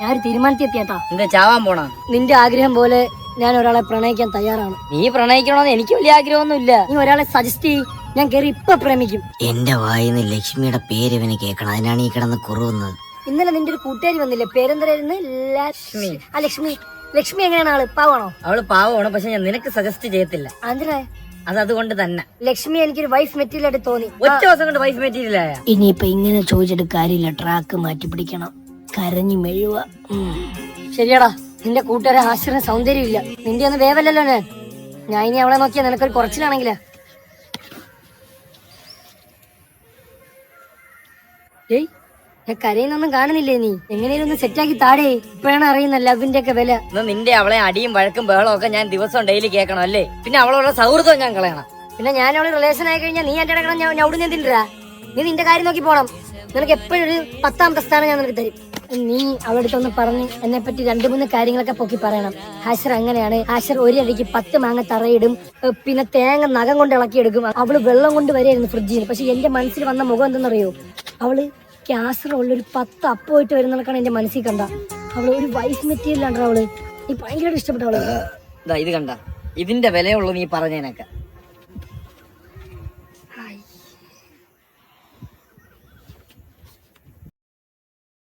ഞാൻ ഒരു തീരുമാനത്തിലെത്തിയേട്ടാ. എന്താ ചാവാൻ പോണ? നിന്റെ ആഗ്രഹം പോലെ ഞാൻ ഒരാളെ പ്രണയിക്കാൻ തയ്യാറാണ്. നീ പ്രണയിക്കണമെന്ന് എനിക്ക് വലിയ ആഗ്രഹമൊന്നുമില്ല. നീ ഒരാളെ സജസ്റ്റ് ചെയ്യ്, ഞാൻ കേറി ഇപ്പൊ പ്രേമിക്കും. എന്റെ വായിന്ന് ലക്ഷ്മിയുടെ പേര് ഇവന് കേൾക്കണം, അതിനാണ് ഈ കിടന്ന് കുറുവുന്നത്. ഇന്നലെ നിന്റെ ഒരു കൂട്ടുകാരി വന്നില്ലേ, പേരെന്തരായിരുന്നു? ലക്ഷ്മി. ആ ലക്ഷ്മി. ലക്ഷ്മി എങ്ങനെയാണ് ആള്? പാവാണോ? അവള് പാവമാണ്, പക്ഷെ ഞാൻ നിനക്ക് സജസ്റ്റ് ചെയ്യത്തില്ല. അതിനാ അതുകൊണ്ട് തന്നെ ലക്ഷ്മി എനിക്കൊരു വൈഫ് മെറ്റീരിയൽ ആയിട്ട് തോന്നി. ഒറ്റ ദിവസം കൊണ്ട് വൈഫ് മെറ്റീരിയൽ ആയ. ഇനിയിപ്പൊ ഇങ്ങനെ ചോദിച്ചിട്ട് കാര്യമില്ല, ട്രാക്ക് മാറ്റി പിടിക്കണം, കരഞ്ഞു മെഴുവ. ശരിയാടാ, നിന്റെ കൂട്ടുകാരെ ആശ്രയ സൗന്ദര്യം ഇല്ല, നിന്റെ ഒന്നും വേവല്ലല്ലോ. ഞാൻ ഇനി അവളെ നോക്കിയാ നിനക്കൊരു കുറച്ചിലാണെങ്കിലാ. ഏയ്, ഞാൻ കരയുന്നൊന്നും കാണുന്നില്ലേ? നീ എങ്ങനെയും ഒന്ന് സെറ്റാക്കി താടേ. ഇപ്പഴാണ് അറിയുന്ന ലവിന്റെ ഒക്കെ വില. നിന്റെ അവളെ അടിയും വഴക്കും ബഹളവും ഒക്കെ ഞാൻ ദിവസം ഡെയിലി കേൾക്കണം അല്ലേ? പിന്നെ അവളോട് സൗഹൃദം ഞാൻ കളയണം. പിന്നെ ഞാൻ അവള് റിലേഷൻ ആയി കഴിഞ്ഞാൽ നീ എന്റെ ഇടക്കണം, ഞാൻ അവിടെ നിന്ന് എന്തിനാ? നീ നിന്റെ കാര്യം നോക്കി പോണം. നിനക്ക് എപ്പോഴും ഒരു 10ാമത്തെ സ്ഥാനം ഞാൻ നിനക്ക് തരും. നീ അവളുടെ അടുത്തൊന്ന് പറഞ്ഞ് എന്നെ പറ്റി 2-3 കാര്യങ്ങളൊക്കെ പൊക്കി പറയണം. ഹാഷർ അങ്ങനെയാണ്, ഹാഷർ ഒരടിക്ക് 10 മാങ്ങ തറയിടും, പിന്നെ തേങ്ങ നഖം കൊണ്ട് ഇളക്കിയെടുക്കും. അവള് വെള്ളം കൊണ്ട് വരെയായിരുന്നു ഫ്രിഡ്ജിൽ. പക്ഷെ എന്റെ മനസ്സിൽ വന്ന മുഖം എന്തെന്നറിയോ? അവള് ക്യാസറുള്ളൊരു 10 അപ്പമായിട്ട് വരുന്നതൊക്കെയാണ് എന്റെ മനസ്സിൽ കണ്ട. അവള് ഒരു വൈഫ് മെറ്റീരിയൽ ആണ് അവള്. നീ ഭയങ്കരമായിട്ട് ഇഷ്ടപ്പെട്ട അവള്. ഇത് കണ്ട, ഇതിന്റെ വിലയുള്ളൂ നീ പറഞ്ഞതിനൊക്കെ.